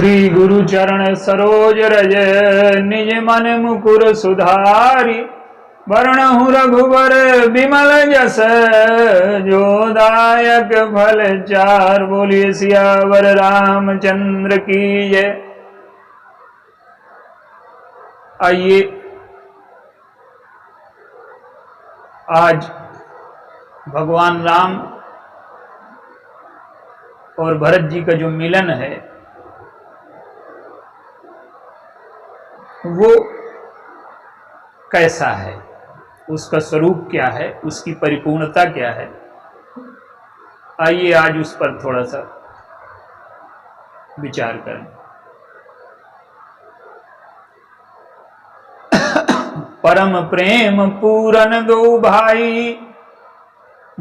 श्री गुरु चरण सरोज रज निज मन मुकुर सुधारी वरणहु रघुवर विमल जस जो दायक फल चार। बोलिए सियावर रामचंद्र की जय। आइए आज भगवान राम और भरत जी का जो मिलन है वो कैसा है, उसका स्वरूप क्या है, उसकी परिपूर्णता क्या है। आइए आज उस पर थोड़ा सा विचार करें। परम प्रेम पूरन दो भाई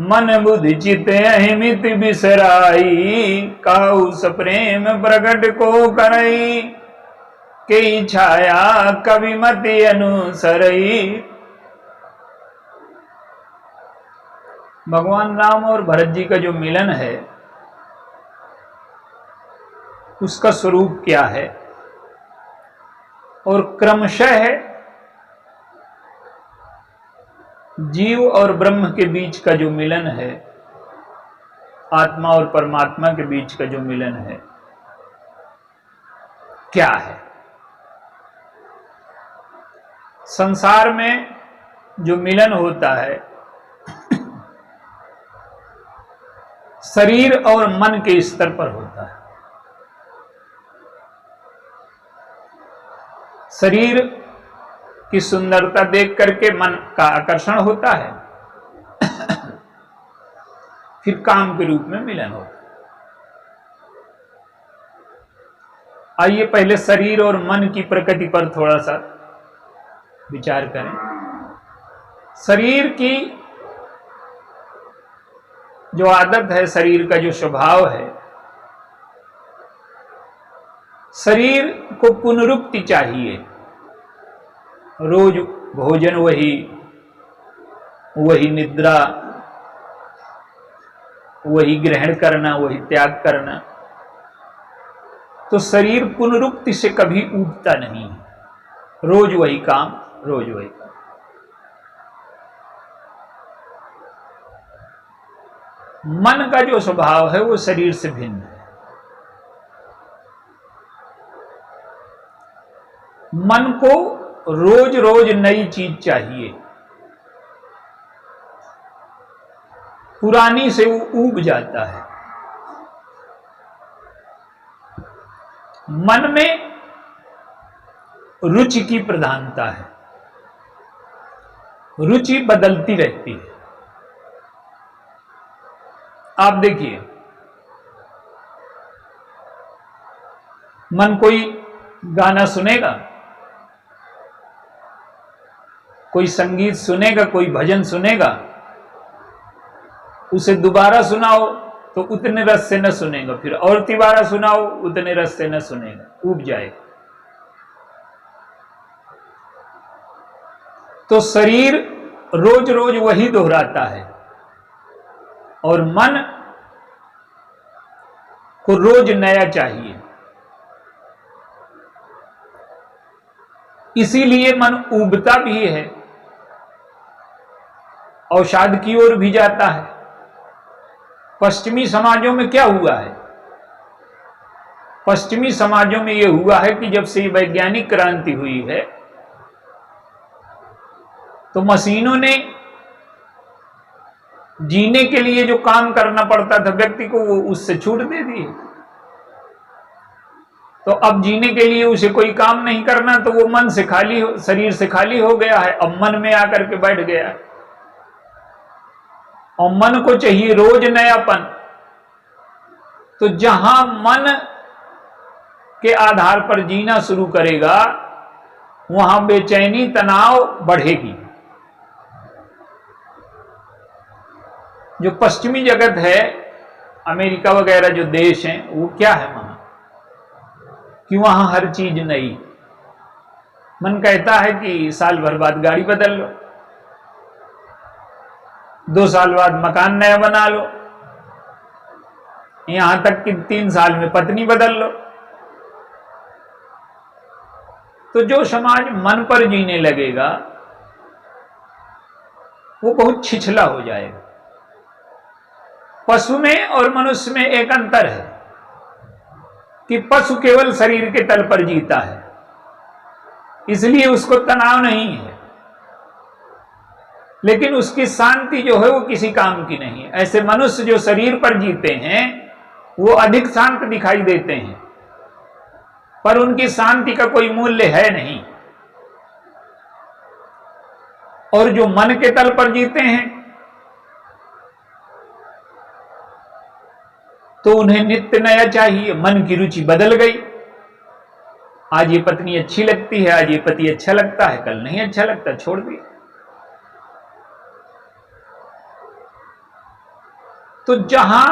मन बुद्धि चित अहिमित बिसराई काउ सप्रेम प्रगट को करई के छाया कवि मति अनुसरई। भगवान राम और भरत जी का जो मिलन है उसका स्वरूप क्या है और क्रमशः जीव और ब्रह्म के बीच का जो मिलन है, आत्मा और परमात्मा के बीच का जो मिलन है क्या है। संसार में जो मिलन होता है शरीर और मन के स्तर पर होता है। शरीर की सुंदरता देख करके मन का आकर्षण होता है फिर काम के रूप में मिलन होता है। आइए पहले शरीर और मन की प्रकृति पर थोड़ा सा विचार करें। शरीर की जो आदत है, शरीर का जो स्वभाव है, शरीर को पुनरुक्ति चाहिए। रोज भोजन वही निद्रा, वही ग्रहण करना, वही त्याग करना। तो शरीर पुनरुक्ति से कभी ऊबता नहीं है। रोज वही काम, रोज वही काम। मन का जो स्वभाव है वो शरीर से भिन्न है। मन को रोज रोज नई चीज चाहिए, पुरानी से वो ऊब जाता है। मन में रुचि की प्रधानता है, रुचि बदलती रहती है। आप देखिए, मन कोई गाना सुनेगा, कोई संगीत सुनेगा, कोई भजन सुनेगा, उसे दोबारा सुनाओ तो उतने रस से न सुनेगा, फिर और तिबारा सुनाओ उतने रस से न सुनेगा, ऊब जाएगा। तो शरीर रोज रोज वही दोहराता है और मन को रोज नया चाहिए। इसीलिए मन ऊबता भी है, अवसाद की ओर भी जाता है। पश्चिमी समाजों में क्या हुआ है? पश्चिमी समाजों में यह हुआ है कि जब से वैज्ञानिक क्रांति हुई है तो मशीनों ने जीने के लिए जो काम करना पड़ता था व्यक्ति को, वो उससे छूट दे दी। तो अब जीने के लिए उसे कोई काम नहीं करना, तो वो मन से खाली, शरीर से खाली हो गया है। अब मन में आकर के बैठ गया है और मन को चाहिए रोज नयापन। तो जहां मन के आधार पर जीना शुरू करेगा वहां बेचैनी, तनाव बढ़ेगी। जो पश्चिमी जगत है, अमेरिका वगैरह जो देश हैं, वो क्या है वहां कि वहां हर चीज नई। मन कहता है कि साल भर बाद गाड़ी बदल लो, 2 साल बाद मकान नया बना लो, यहां तक कि 3 साल में पत्नी बदल लो। तो जो समाज मन पर जीने लगेगा वो बहुत छिछला हो जाएगा। पशु में और मनुष्य में एक अंतर है कि पशु केवल शरीर के तल पर जीता है, इसलिए उसको तनाव नहीं है, लेकिन उसकी शांति जो है वो किसी काम की नहीं है। ऐसे मनुष्य जो शरीर पर जीते हैं वो अधिक शांत दिखाई देते हैं, पर उनकी शांति का कोई मूल्य है नहीं। और जो मन के तल पर जीते हैं तो उन्हें नित्य नया चाहिए। मन की रुचि बदल गई, आज ये पत्नी अच्छी लगती है, आज ये पति अच्छा लगता है, कल नहीं अच्छा लगता, छोड़ दिया। तो जहां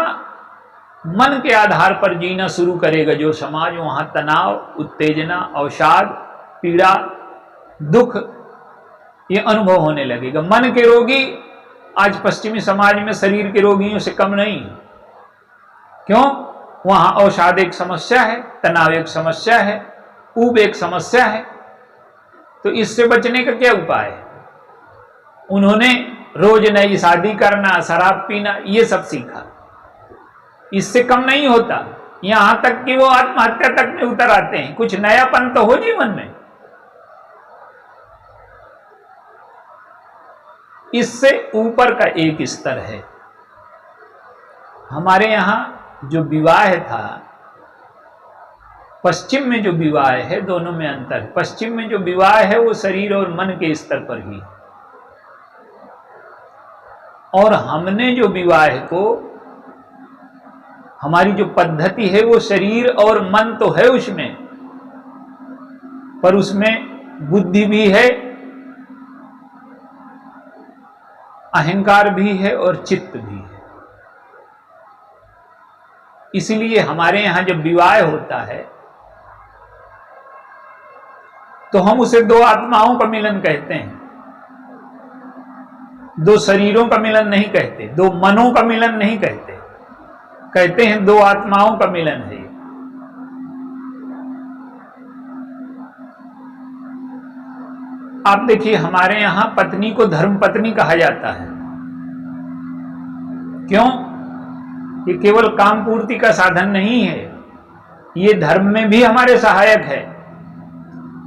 मन के आधार पर जीना शुरू करेगा जो समाज, वहां तनाव, उत्तेजना, अवसाद, पीड़ा, दुख ये अनुभव होने लगेगा। मन के रोगी आज पश्चिमी समाज में शरीर के रोगियों से कम नहीं। क्यों? वहां अवसाद एक समस्या है, तनाव एक समस्या है, ऊब एक समस्या है। तो इससे बचने का क्या उपाय है? उन्होंने रोज नई शादी करना, शराब पीना, ये सब सीखा। इससे कम नहीं होता, यहां तक कि वो आत्महत्या तक में उतर आते हैं। कुछ नयापन तो हो जीवन में। इससे ऊपर का एक स्तर है। हमारे यहां जो विवाह था, पश्चिम में जो विवाह है, दोनों में अंतर है। पश्चिम में जो विवाह है वो शरीर और मन के स्तर पर ही, और हमने जो विवाह को, हमारी जो पद्धति है वो शरीर और मन तो है उसमें, पर उसमें बुद्धि भी है, अहंकार भी है और चित्त भी है। इसलिए हमारे यहां जब विवाह होता है तो हम उसे दो आत्माओं का मिलन कहते हैं, दो शरीरों का मिलन नहीं कहते, दो मनों का मिलन नहीं कहते, कहते हैं दो आत्माओं का मिलन है। आप देखिए हमारे यहां पत्नी को धर्मपत्नी कहा जाता है। क्यों? ये केवल काम पूर्ति का साधन नहीं है, ये धर्म में भी हमारे सहायक है,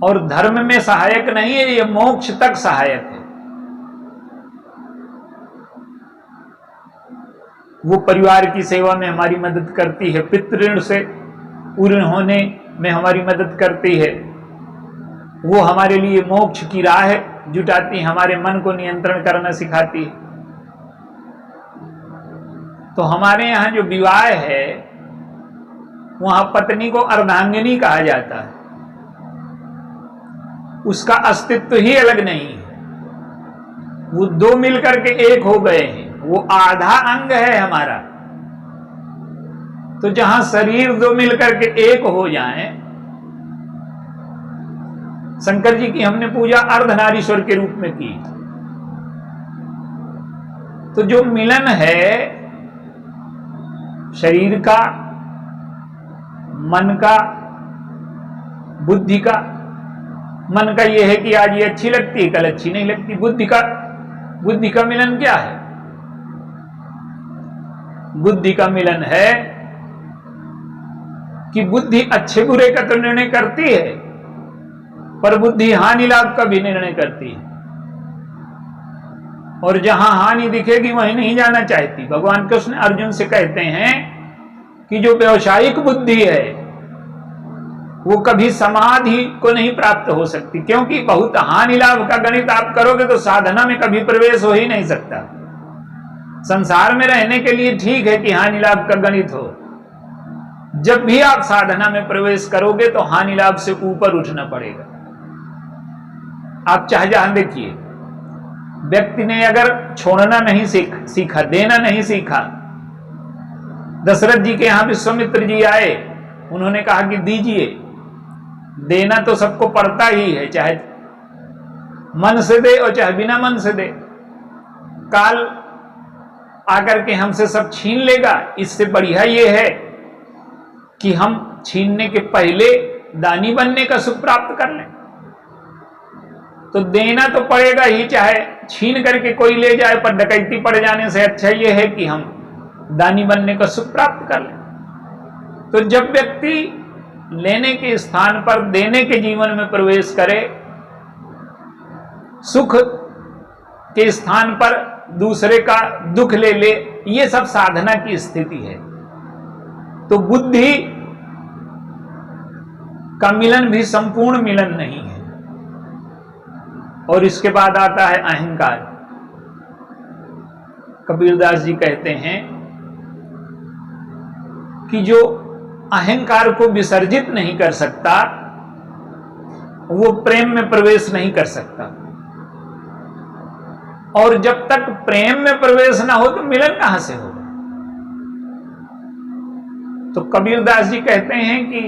और धर्म में सहायक नहीं है, ये मोक्ष तक सहायक है। वो परिवार की सेवा में हमारी मदद करती है, पितृऋण से पूर्ण होने में हमारी मदद करती है, वो हमारे लिए मोक्ष की राह जुटाती है, हमारे मन को नियंत्रण करना सिखाती है। तो हमारे यहां जो विवाह है वहां पत्नी को अर्धांगिनी कहा जाता है, उसका अस्तित्व ही अलग नहीं है। वो दो मिलकर के एक हो गए हैं, वो आधा अंग है हमारा। तो जहां शरीर दो मिलकर के एक हो जाएं, शंकर जी की हमने पूजा अर्धनारीश्वर के रूप में की। तो जो मिलन है शरीर का, मन का, बुद्धि का, मन का यह है कि आज ये अच्छी लगती है, कल अच्छी नहीं लगती। बुद्धि का मिलन क्या है? बुद्धि का मिलन है कि बुद्धि अच्छे बुरे का तो निर्णय करती है, पर बुद्धि हानि लाभ का भी निर्णय करती है, और जहां हानि दिखेगी वहीं नहीं जाना चाहती। भगवान कृष्ण अर्जुन से कहते हैं कि जो व्यवसायिक बुद्धि है वो कभी समाधि को नहीं प्राप्त हो सकती, क्योंकि बहुत हानि लाभ का गणित आप करोगे तो साधना में कभी प्रवेश हो ही नहीं सकता। संसार में रहने के लिए ठीक है कि हानि लाभ का गणित हो, जब भी आप साधना में प्रवेश करोगे तो हानि लाभ से ऊपर उठना पड़ेगा। आप चाहे जहां देखिए, व्यक्ति ने अगर छोड़ना नहीं सीखा, देना नहीं सीखा। दशरथ जी के यहां विश्वामित्र जी आए, उन्होंने कहा कि दीजिए। देना तो सबको पड़ता ही है, चाहे मन से दे और चाहे बिना मन से दे। काल आकर के हमसे सब छीन लेगा, इससे बढ़िया यह है कि हम छीनने के पहले दानी बनने का सुख प्राप्त कर लें। तो देना तो पड़ेगा ही, चाहे छीन करके कोई ले जाए, पर डकैती पड़ जाने से अच्छा यह है कि हम दानी बनने का सुख प्राप्त कर लें। तो जब व्यक्ति लेने के स्थान पर देने के जीवन में प्रवेश करे, सुख के स्थान पर दूसरे का दुख ले ले, ये सब साधना की स्थिति है। तो बुद्धि का मिलन भी संपूर्ण मिलन नहीं है। और इसके बाद आता है अहंकार। कबीरदास जी कहते हैं कि जो अहंकार को विसर्जित नहीं कर सकता, वो प्रेम में प्रवेश नहीं कर सकता। और जब तक प्रेम में प्रवेश ना हो तो मिलन कहां से होगा? तो कबीरदास जी कहते हैं कि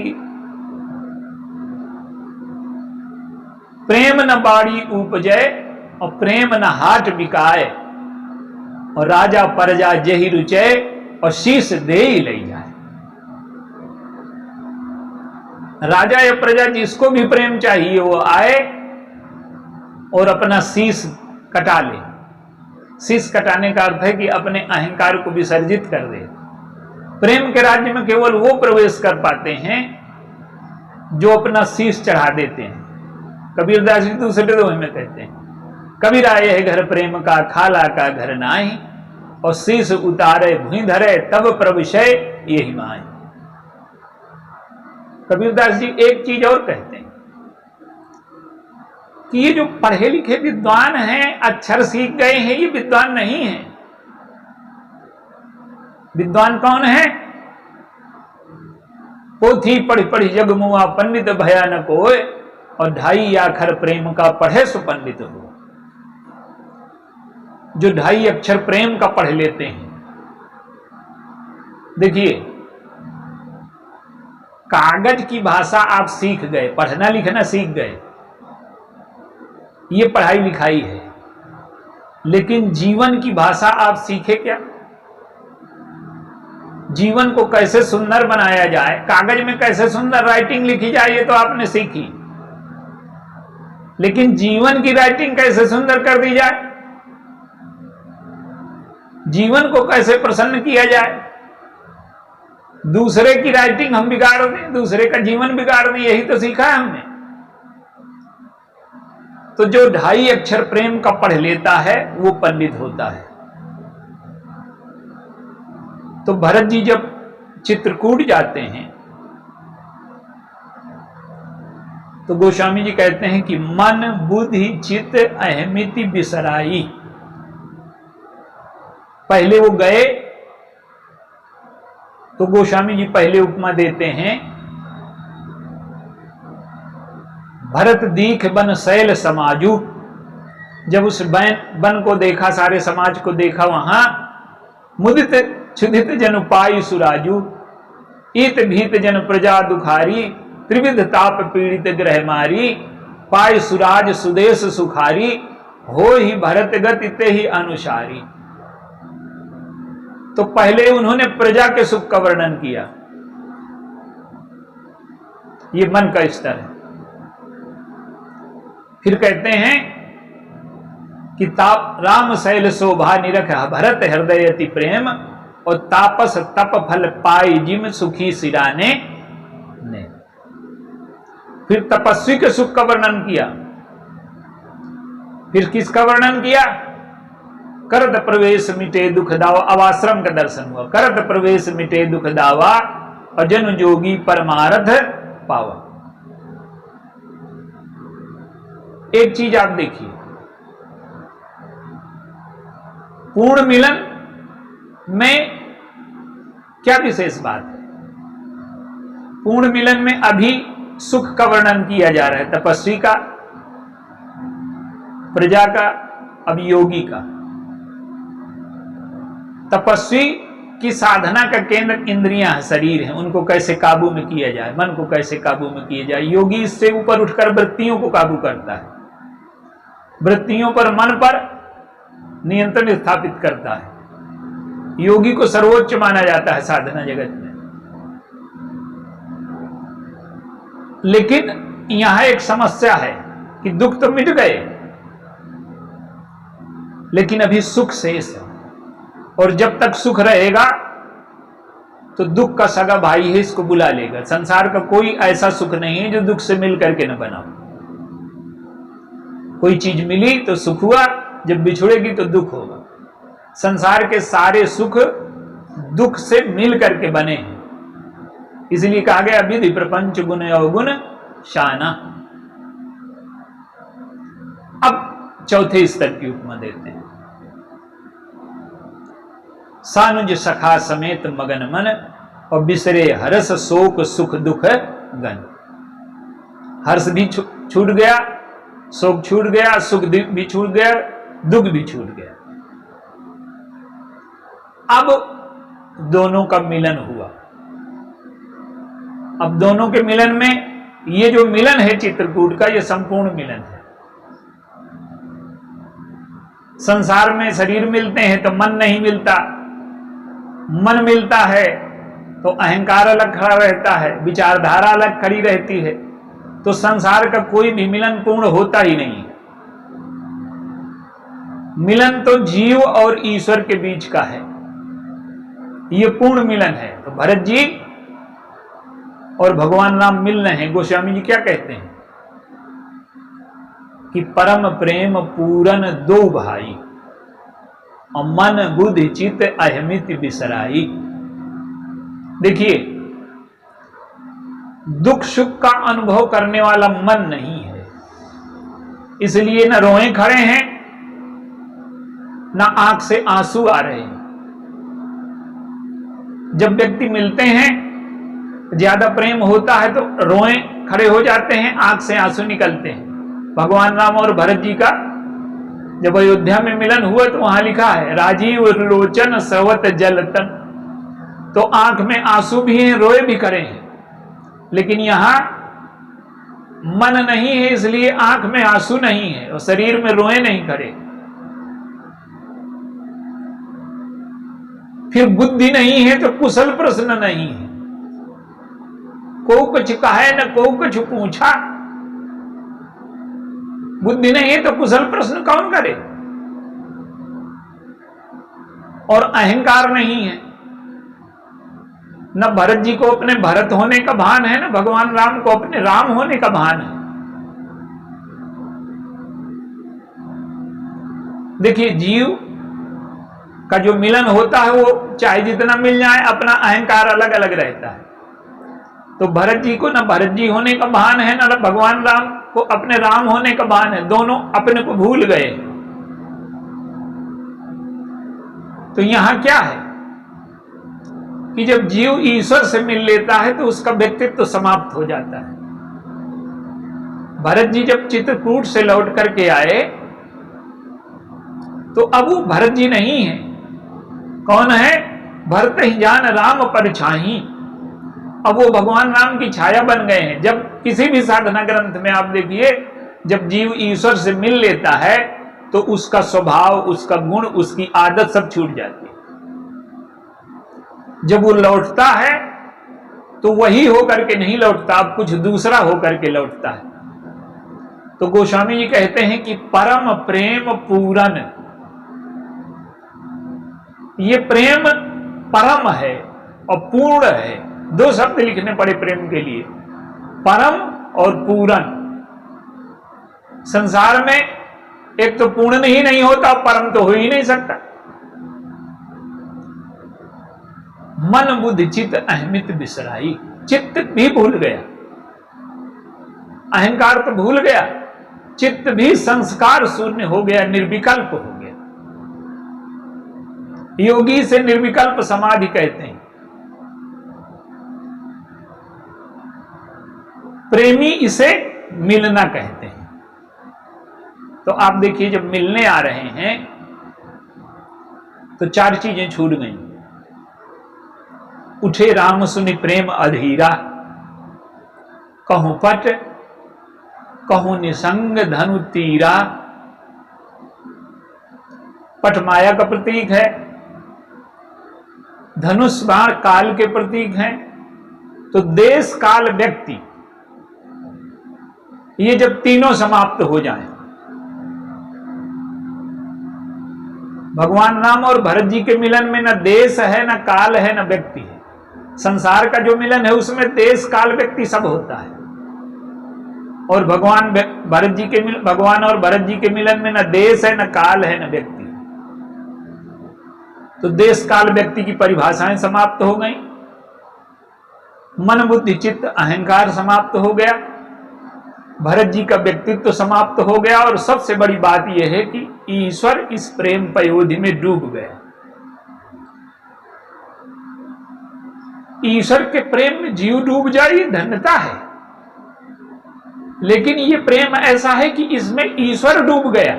प्रेम न बाड़ी उपजय और प्रेम न हाट बिकाए, और राजा प्रजा जेहि रुचय और शीश दे ही ले जाए। राजा या प्रजा जिसको भी प्रेम चाहिए वो आए और अपना शीश कटा ले। शीश कटाने का अर्थ है कि अपने अहंकार को विसर्जित कर दे। प्रेम के राज्य में केवल वो प्रवेश कर पाते हैं जो अपना शीश चढ़ा देते हैं। कबीरदास जी दूसरे दोहे में कहते हैं, कबीर आए है घर प्रेम का, खाला का घर नाई, और शीश उतारे भूमि धरे, तब प्रभुषय यही माई। कबीरदास जी एक चीज और कहते हैं कि ये जो पढ़े लिखे विद्वान हैं, अक्षर सीख गए हैं, ये विद्वान नहीं है। विद्वान कौन है? पोथी पढ़ी पढ़ी जगमुआ, पंडित भयानक होए, और ढाई आखर प्रेम का पढ़े सो पंडित हो। जो 2.5 अक्षर प्रेम का पढ़ लेते हैं। देखिए, कागज की भाषा आप सीख गए, पढ़ना लिखना सीख गए, ये पढ़ाई लिखाई है। लेकिन जीवन की भाषा आप सीखे क्या? जीवन को कैसे सुंदर बनाया जाए, कागज में कैसे सुंदर राइटिंग लिखी जाए, ये तो आपने सीखी। लेकिन जीवन की राइटिंग कैसे सुंदर कर दी जाए, जीवन को कैसे प्रसन्न किया जाए, दूसरे की राइटिंग हम बिगाड़ दें, दूसरे का जीवन बिगाड़ दें, यही तो सीखा है हमने। तो जो 2.5 अक्षर प्रेम का पढ़ लेता है वो पंडित होता है। तो भरत जी जब चित्रकूट जाते हैं तो गोस्वामी जी कहते हैं कि मन बुद्धि चित्त अहमिति बिसराई। पहले वो गए तो गोस्वामी जी पहले उपमा देते हैं, भरत दीख बन शैल समाजू। जब उस वन को देखा, सारे समाज को देखा, वहां मुदित क्षुधित जन पाई सुराजू, इत भीत जन प्रजा दुखारी, त्रिविध ताप पीड़ित ग्रह मारी, पाई सुराज सुदेश सुखारी, हो ही भरत गति ते ही अनुसारी। तो पहले उन्होंने प्रजा के सुख का वर्णन किया, ये मन का स्तर है। फिर कहते हैं कि ताप राम शैल शोभा निरख भरत हृदय अति प्रेम, और तापस तप फल पाई जिम सुखी सिराने ने। फिर तपस्वी के सुख का वर्णन किया। फिर किसका वर्णन किया? करत प्रवेश मिटे दुख दावा। अब आश्रम का दर्शन हुआ। करत प्रवेश मिटे दुख दावा, अजन जोगी परमारथ पावा। एक चीज आप देखिए, पूर्ण मिलन में क्या विशेष बात है? पूर्ण मिलन में अभी सुख का वर्णन किया जा रहा है, तपस्वी का, प्रजा का, अब योगी का। तपस्वी की साधना का केंद्र इंद्रियां हैं, शरीर है, उनको कैसे काबू में किया जाए, मन को कैसे काबू में किया जाए। योगी इससे ऊपर उठकर वृत्तियों को काबू करता है, वृत्तियों पर, मन पर नियंत्रण स्थापित करता है। योगी को सर्वोच्च माना जाता है साधना जगत में। लेकिन यहां एक समस्या है कि दुख तो मिट गए, लेकिन अभी सुख शेष है, और जब तक सुख रहेगा तो दुख का सगा भाई है, इसको बुला लेगा। संसार का कोई ऐसा सुख नहीं है जो दुख से मिल करके न बना। कोई चीज मिली तो सुख हुआ, जब बिछुड़ेगी तो दुख होगा। संसार के सारे सुख दुख से मिल करके बने हैं, इसलिए कहा गया विधि प्रपंच गुण अवगुण शाना। अब चौथे स्तर की उपमा देते हैं। सानुज सखा समेत मगन मन, और बिसरे हर्ष शोक सुख दुख गन। हर्ष भी छूट गया, शोक छूट गया, सुख भी छूट गया, दुख भी छूट गया। अब दोनों का मिलन हुआ। अब दोनों के मिलन में, ये जो मिलन है चित्रकूट का, ये संपूर्ण मिलन है। संसार में शरीर मिलते हैं तो मन नहीं मिलता, मन मिलता है तो अहंकार अलग खड़ा रहता है, विचारधारा अलग खड़ी रहती है, तो संसार का कोई भी मिलन पूर्ण होता ही नहीं है। मिलन तो जीव और ईश्वर के बीच का है, ये पूर्ण मिलन है। तो भरत जी और भगवान राम मिल रहे हैं। गोस्वामी जी क्या कहते हैं कि परम प्रेम पूरन दो भाई, और मन बुद्धि चित अहमित बिसराई। देखिए, दुख सुख का अनुभव करने वाला मन नहीं है, इसलिए न रोए खड़े हैं, न आंख से आंसू आ रहे हैं। जब व्यक्ति मिलते हैं, ज्यादा प्रेम होता है तो रोए खड़े हो जाते हैं, आंख से आंसू निकलते हैं। भगवान राम और भरत जी का जब अयोध्या में मिलन हुआ तो वहां लिखा है राजीव लोचन सवत जलतन, तो आंख में आंसू भी हैं, रोए भी खड़े हैं। लेकिन यहां मन नहीं है, इसलिए आंख में आंसू नहीं है और शरीर में रोए नहीं खड़े। फिर बुद्धि नहीं है तो कुशल प्रश्न नहीं है, को कुछ कहे न को कुछ पूछा। बुद्धि नहीं है तो कुशल प्रश्न कौन करे। और अहंकार नहीं है, न भरत जी को अपने भरत होने का भान है, न भगवान राम को अपने राम होने का भान है। देखिए, जीव का जो मिलन होता है वो चाहे जितना मिल जाए, अपना अहंकार अलग अलग रहता है। तो भरत जी को न भरत जी होने का भान है, न भगवान राम को अपने राम होने का भान है, दोनों अपने को भूल गए। तो यहां क्या है कि जब जीव ईश्वर से मिल लेता है तो उसका व्यक्तित्व तो समाप्त हो जाता है। भरत जी जब चित्रकूट से लौट करके आए तो अब वो भरत जी नहीं है। कौन है? भरत ही जान राम परछाई। अब वो भगवान राम की छाया बन गए हैं। जब किसी भी साधना ग्रंथ में आप देखिए, जब जीव ईश्वर से मिल लेता है तो उसका स्वभाव, उसका गुण, उसकी आदत सब छूट जाती है। जब वो लौटता है तो वही होकर के नहीं लौटता, अब कुछ दूसरा होकर के लौटता है। तो गोस्वामी जी कहते हैं कि परम प्रेम पूरन, ये प्रेम परम है और पूर्ण है। दो शब्द लिखने पड़े प्रेम के लिए, परम और पूरन। संसार में एक तो पूर्ण ही नहीं होता, परम तो हो ही नहीं सकता। मन बुद्धि चित्त अहमित बिसराई, चित्त भी भूल गया, अहंकार तो भूल गया, चित्त भी संस्कार शून्य हो गया, निर्विकल्प हो गया। योगी से निर्विकल्प समाधि कहते हैं। प्रेमी इसे मिलना कहते हैं। तो आप देखिए, जब मिलने आ रहे हैं तो चार चीजें छूट गई। उठे राम सुनि प्रेम अधीरा, कहूं पट कहूं निसंग धनु तीरा। पट माया का प्रतीक है, धनुष बाण काल के प्रतीक हैं। तो देश काल व्यक्ति, ये जब तीनों समाप्त हो जाएं भगवान राम और भरत जी के मिलन में न देश है, न काल है, न व्यक्ति है। संसार का जो मिलन है उसमें देश काल व्यक्ति सब होता है, और भगवान और भरत जी के मिलन में न देश है, न काल है, न व्यक्ति। तो देश काल व्यक्ति की परिभाषाएं समाप्त हो गई, मन बुद्धि चित्त अहंकार समाप्त हो गया, भरत जी का व्यक्तित्व समाप्त हो गया, और सबसे बड़ी बात यह है कि ईश्वर इस प्रेम पयोधि में डूब गया। ईश्वर के प्रेम में जीव डूब जाए ये धन्यता है, लेकिन ये प्रेम ऐसा है कि इसमें ईश्वर डूब गया।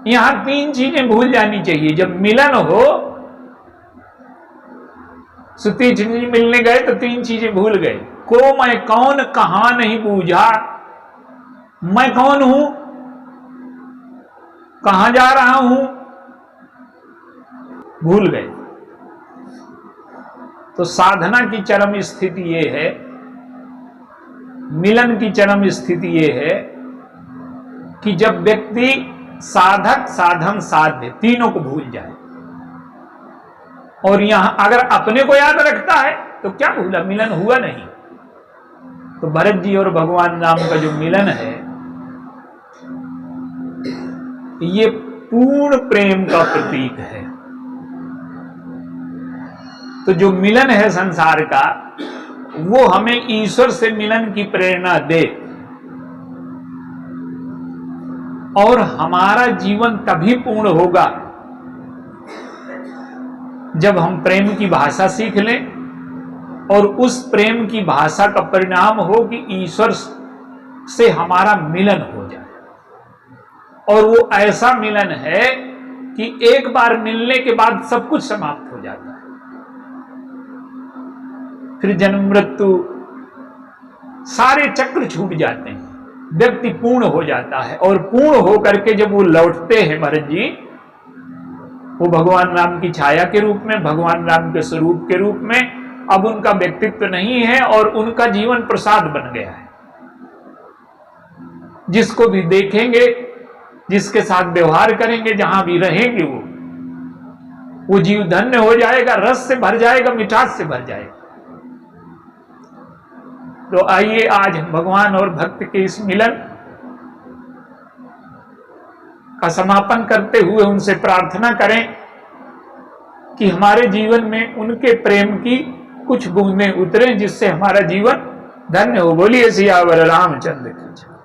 यहां 3 चीजें भूल जानी चाहिए। जब मिलन हो, सुती जी मिलने गए तो 3 चीजें भूल गए। को मैं कौन कहां नहीं बूझा, मैं कौन हूं, कहां जा रहा हूं, भूल गए। तो साधना की चरम स्थिति यह है, मिलन की चरम स्थिति यह है कि जब व्यक्ति साधक साधन साध्य तीनों को भूल जाए। और यहां अगर अपने को याद रखता है तो क्या भूला, मिलन हुआ नहीं। तो भरत जी और भगवान राम का जो मिलन है ये पूर्ण प्रेम का प्रतीक है। तो जो मिलन है संसार का, वो हमें ईश्वर से मिलन की प्रेरणा दे, और हमारा जीवन तभी पूर्ण होगा जब हम प्रेम की भाषा सीख लें, और उस प्रेम की भाषा का परिणाम हो कि ईश्वर से हमारा मिलन हो जाए। और वो ऐसा मिलन है कि एक बार मिलने के बाद सब कुछ समाप्त हो जाता है, फिर जन्म मृत्यु सारे चक्र छूट जाते हैं, व्यक्ति पूर्ण हो जाता है। और पूर्ण होकर के जब वो लौटते हैं भरत जी, वो भगवान राम की छाया के रूप में, भगवान राम के स्वरूप के रूप में, अब उनका व्यक्तित्व नहीं है और उनका जीवन प्रसाद बन गया है। जिसको भी देखेंगे, जिसके साथ व्यवहार करेंगे, जहां भी रहेंगे, वो जीव धन्य हो जाएगा, रस से भर जाएगा, मिठास से भर जाएगा। तो आइए आज हम भगवान और भक्त के इस मिलन का समापन करते हुए उनसे प्रार्थना करें कि हमारे जीवन में उनके प्रेम की कुछ बूंदें उतरें, जिससे हमारा जीवन धन्य हो। बोलिए सियावर रामचंद्र की जय।